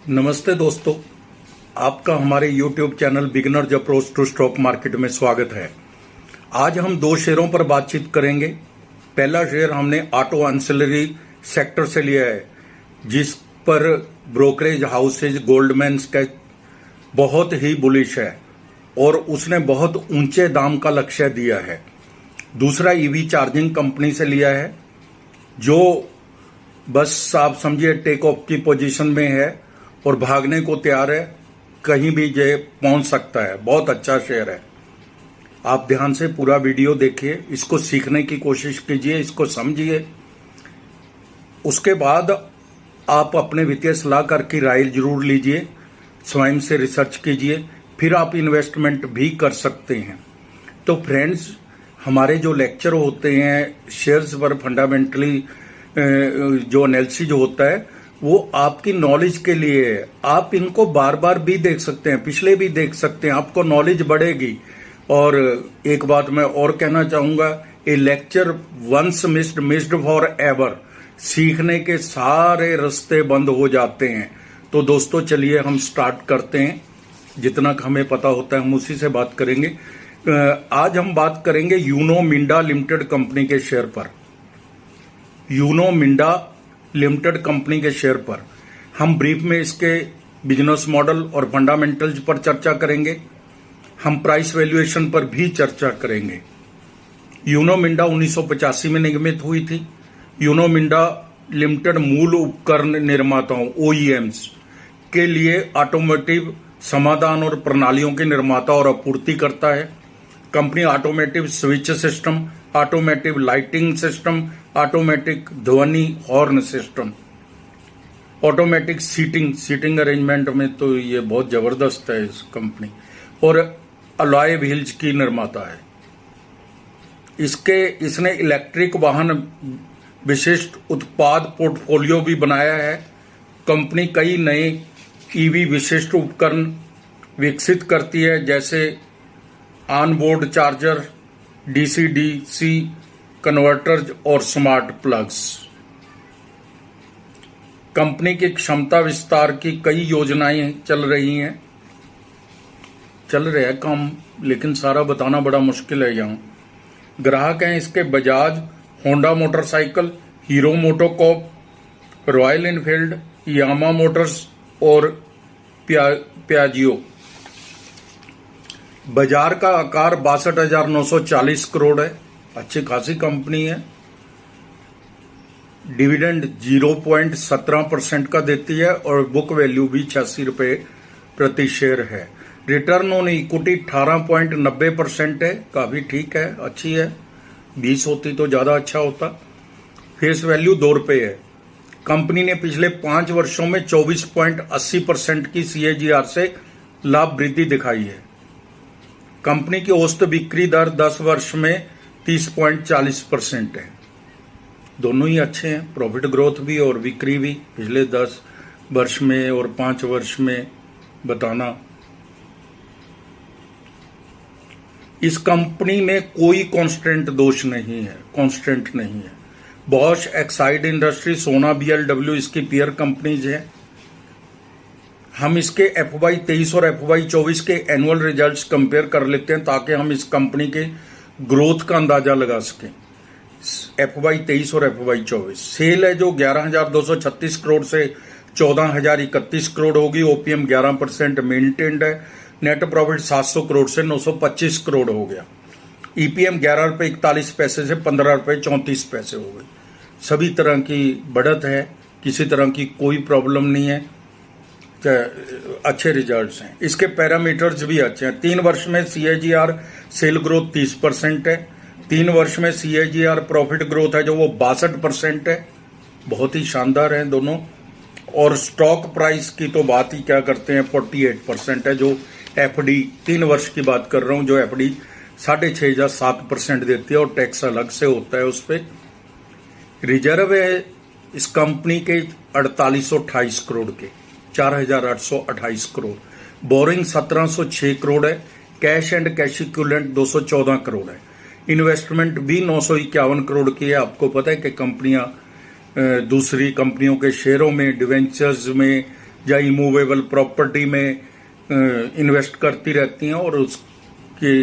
नमस्ते दोस्तों, आपका हमारे YouTube channel beginners approach to stock market में स्वागत है। आज हम दो शेयरों पर बातचीत करेंगे। पहला शेयर हमने ऑटो एंसिलरी सेक्टर से लिया है, जिस पर ब्रोकरेज हाउसेज गोल्डमैन सैच्स बहुत ही बुलिश है और उसने बहुत ऊंचे दाम का लक्ष्य दिया है। दूसरा ईवी चार्जिंग कंपनी से लिया है, जो बस आप समझिए टेक ऑफ की पोजीशन में है और भागने को तैयार है, कहीं भी ये पहुंच सकता है। बहुत अच्छा शेयर है। आप ध्यान से पूरा वीडियो देखिए, इसको सीखने की कोशिश कीजिए, इसको समझिए। उसके बाद आप अपने वित्तीय सलाहकार की राय जरूर लीजिए, स्वयं से रिसर्च कीजिए, फिर आप इन्वेस्टमेंट भी कर सकते हैं। तो फ्रेंड्स, हमारे जो लेक्चर होते हैं शेयर्स पर फंडामेंटली जो एनालिसिस होता है, वो आपकी नॉलेज के लिए है। आप इनको बार बार भी देख सकते हैं, पिछले भी देख सकते हैं, आपको नॉलेज बढ़ेगी। और एक बात मैं और कहना चाहूंगा, a lecture once missed forever. सीखने के सारे रास्ते बंद हो जाते हैं। तो दोस्तों, चलिए हम स्टार्ट करते हैं। जितना हमें पता होता है हम उसी से बात करेंगे। आज हम बात करेंगे यूनो मिंडा लिमिटेड कंपनी के शेयर पर। यूनो मिंडा लिमिटेड कंपनी के शेयर पर हम ब्रीफ में इसके बिजनेस मॉडल और फंडामेंटल्स पर चर्चा करेंगे। हम प्राइस वैल्यूएशन पर भी चर्चा करेंगे। यूनो मिंडा 1985 में निर्मित हुई थी। यूनो मिंडा लिमिटेड मूल उपकरण निर्माताओं OEMs के लिए ऑटोमोटिव समाधान और प्रणालियों के निर्माता और आपूर्ति करता है। Company automotive switch system, automotive lighting system, automatic ध्वनि horn system, automatic seating arrangement में तो ये बहुत जबरदस्त है इस कंपनी, और अलॉय व्हील्स की निर्माता है। इसने इलेक्ट्रिक वाहन विशिष्ट उत्पाद पोर्टफोलियो भी बनाया है। कंपनी कई नए ईवी विशिष्ट उपकरण विकसित करती है, जैसे ऑनबोर्ड चार्जर, DC-DC कन्वर्टर्स और स्मार्ट प्लग्स। कंपनी की क्षमता विस्तार की कई योजनाएं चल रहे हैं काम, लेकिन सारा बताना बड़ा मुश्किल है। यहाँ ग्राहक हैं इसके Bajaj, Honda motorcycle, Hero MotoCorp, Royal Enfield, Yamaha Motors और प्याजियो। बाजार का आकार 62,940 करोड़ है। अच्छी खासी कंपनी है। डिविडेंड 0.17% का देती है और बुक वैल्यू भी 86 रुपए प्रति शेयर है। रिटर्न ऑन इक्विटी 18.90% है। काफी ठीक है, अच्छी है। 20 होती तो ज्यादा अच्छा होता। फेस वैल्यू 2 रुपए है। कंपनी ने पिछले 5 वर्षों में 24.80% की CAGR से लाभ वृद्धि दिखाई है। कंपनी की औसत बिक्री दर 10 वर्ष में 30.40% है। दोनों ही अच्छे हैं, प्रॉफिट ग्रोथ भी और बिक्री भी पिछले 10 वर्ष में और 5 वर्ष में बताना। इस कंपनी में कोई कांस्टेंट दोष नहीं है, कांस्टेंट नहीं है। बॉश, एक्साइड इंडस्ट्री, सोना, BLW इसकी पीयर कंपनीज है। हम इसके FY 23 और FY 24 के एनुअल रिजल्ट्स कंपेयर कर लेते हैं, ताकि हम इस कंपनी के ग्रोथ का अंदाजा लगा सकें। FY 23 और FY 24 सेल है जो 11,236 करोड़ से 14,031 करोड़ होगी। OPM 11% मेंटेन्ड है। नेट प्रॉफिट 700 करोड़ से 925 करोड़ हो गया। EPM 11 रुपये 41 पैसे से 15 रुपये 34 पैसे हो गए। सभी तरह की बढ़त है, किसी तरह की कोई प्रॉब्लम नहीं है। अच्छे रिजल्ट्स हैं। इसके पैरामीटर्स भी अच्छे हैं। 3 वर्ष में CAGR सेल ग्रोथ 30% है। 3 वर्ष में CAGR प्रॉफिट ग्रोथ है जो वो 62% है। बहुत ही शानदार है दोनों। और स्टॉक प्राइस की तो बात ही क्या करते हैं, 48% है। जो FD 3 वर्ष की बात कर रहा हूं, जो FD 6.5 या 7% देती है और टैक्स अलग से होता है उस पर। रिजर्व है इस कंपनी के 4828 करोड़ के, 4,828 करोड़। बोरिंग 1,706 करोड़ है। Cash and cash equivalent 214 crore है। इन्वेस्टमेंट भी 951 करोड़ की है। आपको पता है कि कंपनियां दूसरी कंपनियों के शेयरों में, डिवेंचर्स में या इमूवेबल प्रॉपर्टी में इन्वेस्ट करती रहती हैं और उसकी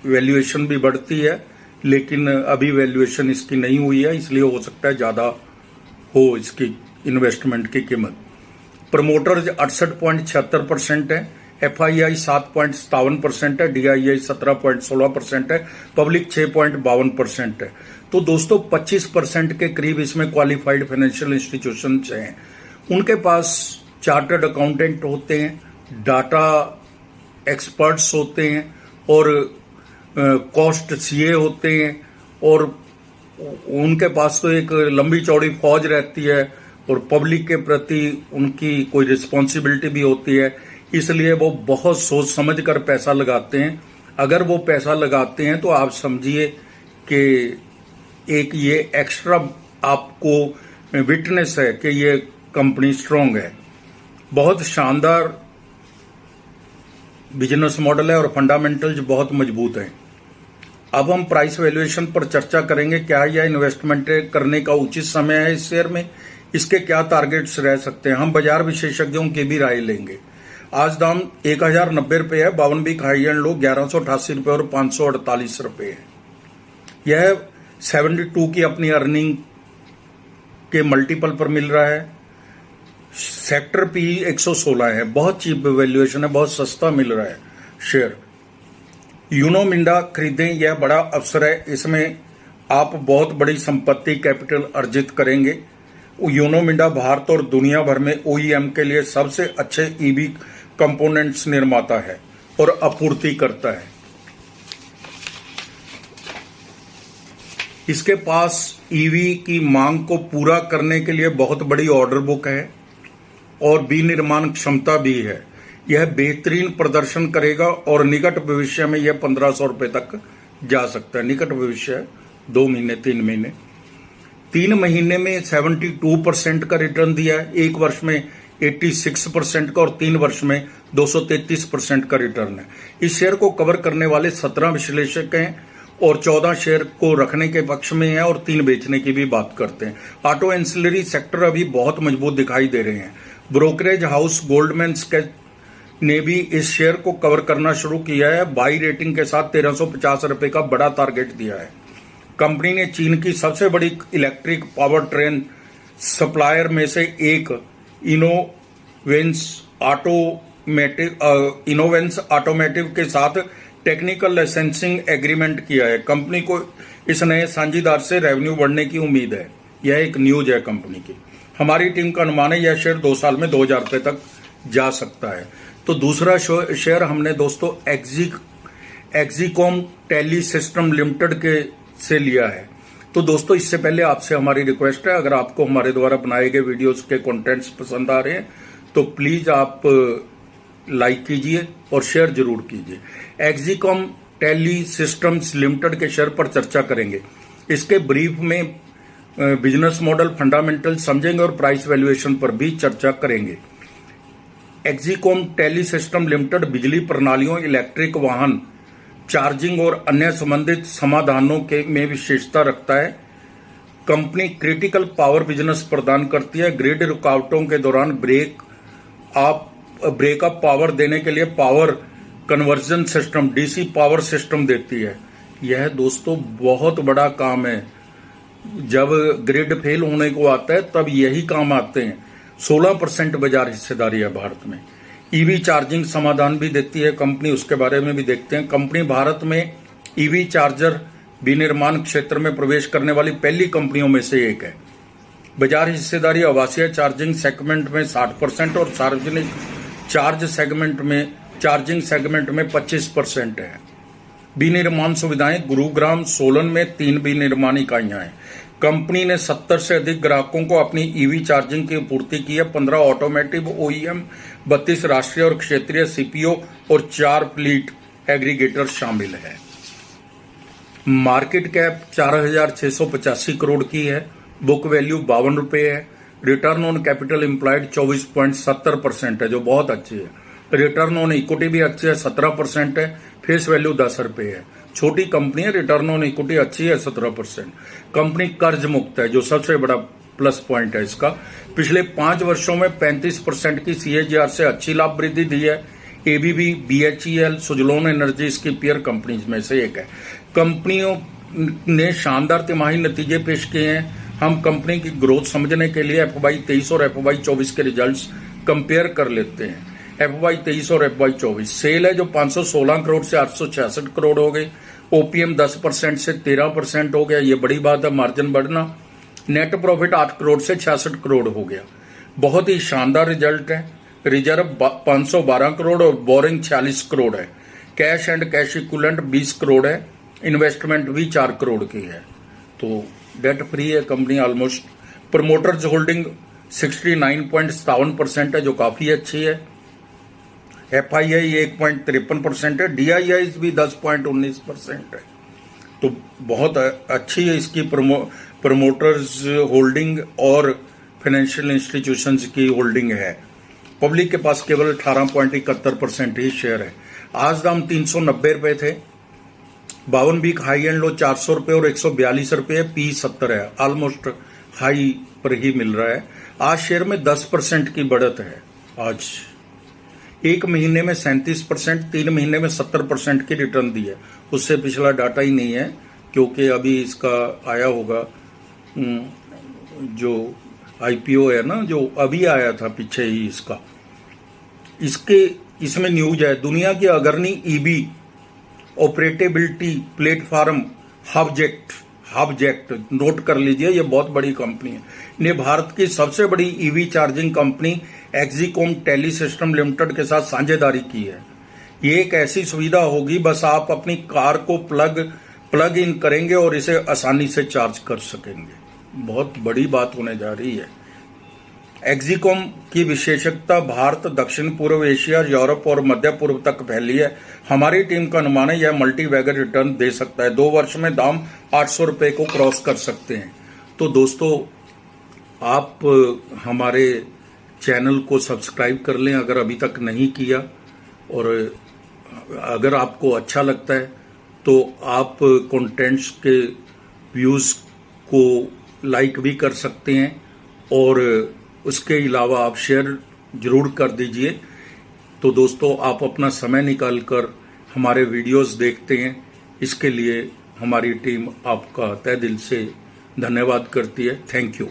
वैल्यूएशन भी बढ़ती है, लेकिन अभी वैल्यूएशन इसकी नहीं हुई है, इसलिए हो सकता है ज़्यादा हो इसकी इन्वेस्टमेंट की कीमत। प्रमोटर्स 68.76% है, FII 7.57% है, DII 17.16% है, पब्लिक 6.52% है। तो दोस्तों 25% के करीब इसमें क्वालिफाइड फाइनेंशियल इंस्टीट्यूशंस हैं। उनके पास चार्टर्ड अकाउंटेंट होते हैं, डाटा एक्सपर्ट्स होते हैं और कॉस्ट सीए होते हैं, और उनके पास तो एक लंबी चौड़ी फौज रहती है और पब्लिक के प्रति उनकी कोई रिस्पॉन्सिबिलिटी भी होती है, इसलिए वो बहुत सोच समझ कर पैसा लगाते हैं। अगर वो पैसा लगाते हैं तो आप समझिए कि एक ये एक्स्ट्रा आपको विटनेस है कि ये कंपनी स्ट्रांग है। बहुत शानदार बिजनेस मॉडल है और फंडामेंटल्स बहुत मजबूत हैं। अब हम प्राइस वैल्यूएशन पर चर्चा करेंगे। क्या यह इन्वेस्टमेंट करने का उचित समय है इस शेयर में, इसके क्या टारगेट्स रह सकते हैं, हम बाजार विशेषज्ञों की भी राय लेंगे। आज दाम 1090 रुपये है, 52 वीक हाई एंड लो 1188 रुपये और 548 रुपये है। यह 72 की अपनी अर्निंग के मल्टीपल पर मिल रहा है। सेक्टर पी 116 है, बहुत चीप वैल्यूएशन है, बहुत सस्ता मिल रहा है शेयर। यूनो मिंडा खरीदें, यह बड़ा अवसर है, इसमें आप बहुत बड़ी संपत्ति कैपिटल अर्जित करेंगे। यूनो मिंडा भारत और दुनिया भर में OEM के लिए सबसे अच्छे EV कंपोनेंट्स निर्माता है और आपूर्ति करता है। इसके पास EV की मांग को पूरा करने के लिए बहुत बड़ी ऑर्डर बुक है और विनिर्माण क्षमता भी है। यह बेहतरीन प्रदर्शन करेगा और निकट भविष्य में यह 1500 रुपये तक जा सकता है। निकट भविष्य 2 महीने 3 महीने 3 महीने में 72% का रिटर्न दिया है, 1 वर्ष में 86% का और 3 वर्ष में 233% का रिटर्न है। इस शेयर को कवर करने वाले 17 विश्लेषक हैं और 14 शेयर को रखने के पक्ष में है और 3 बेचने की भी बात करते हैं। ऑटो एंसिलरी सेक्टर अभी बहुत मजबूत दिखाई दे रहे हैं। ब्रोकरेज हाउस गोल्डमैन सैक्स ने भी इस शेयर को कवर करना शुरू किया है। बाई रेटिंग के साथ 1350 रुपये का बड़ा टारगेट दिया है। कंपनी ने चीन की सबसे बड़ी इलेक्ट्रिक पावर ट्रेन सप्लायर में से एक इनोवेंस ऑटोमेटिव के साथ टेक्निकल लाइसेंसिंग एग्रीमेंट किया है। कंपनी को इस नए साझेदार से रेवेन्यू बढ़ने की उम्मीद है। यह एक न्यूज है कंपनी की। हमारी टीम का अनुमान है यह शेयर 2 साल में 2000 रुपये तक जा सकता है। तो दूसरा शेयर हमने दोस्तों एक्जीकॉम टेली सिस्टम लिमिटेड के से लिया है। तो दोस्तों इससे पहले आपसे हमारी रिक्वेस्ट है, अगर आपको हमारे द्वारा बनाए गए वीडियोस के कंटेंट्स पसंद आ रहे हैं तो प्लीज आप लाइक कीजिए और शेयर जरूर कीजिए। एक्जीकॉम टेली सिस्टम्स लिमिटेड के शेयर पर चर्चा करेंगे। इसके ब्रीफ में बिजनेस मॉडल फंडामेंटल समझेंगे और प्राइस वैल्यूएशन पर भी चर्चा करेंगे। एक्जीकॉम टेली सिस्टम लिमिटेड बिजली प्रणालियों, इलेक्ट्रिक वाहन, चार्जिंग और अन्य संबंधित समाधानों के में विशेषता रखता है। कंपनी क्रिटिकल पावर बिजनेस प्रदान करती है। ग्रिड रुकावटों के दौरान ब्रेकअप पावर देने के लिए power conversion system DC power system देती है। यह दोस्तों बहुत बड़ा काम है। जब ग्रिड फेल होने को आता है तब यही काम आते हैं। 16% बाजार हिस्सेदारी है भारत में। EV चार्जिंग समाधान भी देती है कंपनी, उसके बारे में भी देखते हैं। कंपनी भारत में EV चार्जर विनिर्माण क्षेत्र में प्रवेश करने वाली पहली कंपनियों में से एक है। बाजार हिस्सेदारी आवासीय चार्जिंग सेगमेंट में 60% और सार्वजनिक चार्जिंग सेगमेंट में 25% है। विनिर्माण सुविधाएं गुरुग्राम, सोलन में 3 विनिर्माण इकाइयां हैं। कंपनी ने 70 से अधिक ग्राहकों को अपनी EV चार्जिंग की आपूर्ति की है। 15 ऑटोमेटिव OEM, 32 राष्ट्रीय और क्षेत्रीय CPO और 4 फ्लीट एग्रीगेटर शामिल है। मार्केट कैप 4685 करोड़ की है। बुक वैल्यू 52 रुपये है। रिटर्न ऑन कैपिटल एम्प्लॉयड 24.70% है, जो बहुत अच्छी है। रिटर्न ऑन इक्विटी भी अच्छी है, 17% है। फेस वैल्यू 10 रुपये है। छोटी कंपनी है, रिटर्न ऑन इक्विटी अच्छी है, 17%। कंपनी कर्ज मुक्त है, जो सबसे बड़ा प्लस पॉइंट है इसका। पिछले 5 वर्षों में 35% की CAGR से अच्छी लाभ वृद्धि दी है। ABB, BHEL, सुजलोन एनर्जी इसकी पीयर कंपनीज में से एक है। कंपनियों ने शानदार तिमाही नतीजे पेश किए हैं। हम कंपनी की ग्रोथ समझने के लिए FY 23 और FY 24 के रिजल्ट्स कंपेयर कर लेते हैं। FY 23 और FY 24 सेल है जो 516 करोड़ से 866 करोड़ हो गई। OPM 10% से 13% हो गया, ये बड़ी बात है, मार्जिन बढ़ना। नेट प्रॉफिट 8 करोड़ से 66 करोड़ हो गया, बहुत ही शानदार रिजल्ट है। रिजर्व 512 करोड़ और बोरिंग 46 करोड़ है। Cash and cash equivalent 20 crore है। इन्वेस्टमेंट भी 4 करोड़ की है, तो डेट फ्री है कंपनी ऑलमोस्ट। प्रमोटर्स होल्डिंग 69.57% है जो काफी अच्छी है। FII 1.53% है। DII भी 10.19% है, तो बहुत अच्छी है इसकी प्रमोटर्स होल्डिंग और फाइनेंशियल इंस्टीट्यूशंस की होल्डिंग है। पब्लिक के पास केवल 18.71% ही शेयर है। आज दाम 390 रुपए थे। 52 वीक हाई एंड लो 400 रुपए और 142 रुपए, P 70 है, ऑलमोस्ट हाई पर ही मिल रहा है। आज शेयर में 10% की बढ़त है। आज एक महीने में 37%, 3 महीने में 70% की रिटर्न दी है। उससे पिछला डाटा ही नहीं है, क्योंकि अभी इसका आया होगा जो IPO है ना, जो अभी आया था पीछे ही इसमें न्यूज है। दुनिया की अग्रणी EV ऑपरेटेबिलिटी प्लेटफॉर्म हबजेक्ट नोट कर लीजिए, ये बहुत बड़ी कंपनी है, ने भारत की सबसे बड़ी EV charging company Exicom tele system limited के साथ साझेदारी की है। ये एक ऐसी सुविधा होगी, बस आप अपनी कार को प्लग इन करेंगे और इसे आसानी से चार्ज कर सकेंगे। बहुत बड़ी बात होने जा रही है। एक्जीकॉम की विशेषज्ञता भारत, दक्षिण पूर्व एशिया, यूरोप और मध्य पूर्व तक फैली है। हमारी टीम का अनुमान है यह मल्टीबैगर रिटर्न दे सकता है। 2 वर्ष में दाम 800 रुपए को क्रॉस कर सकते हैं। तो दोस्तों, आप हमारे चैनल को सब्सक्राइब कर लें अगर अभी तक नहीं किया, और अगर आपको अच्छा लगता है तो आप कंटेंट्स के व्यूज़ को लाइक भी कर सकते हैं, और उसके अलावा आप शेयर जरूर कर दीजिए। तो दोस्तों, आप अपना समय निकालकर हमारे वीडियोस देखते हैं, इसके लिए हमारी टीम आपका तहे दिल से धन्यवाद करती है। Thank you.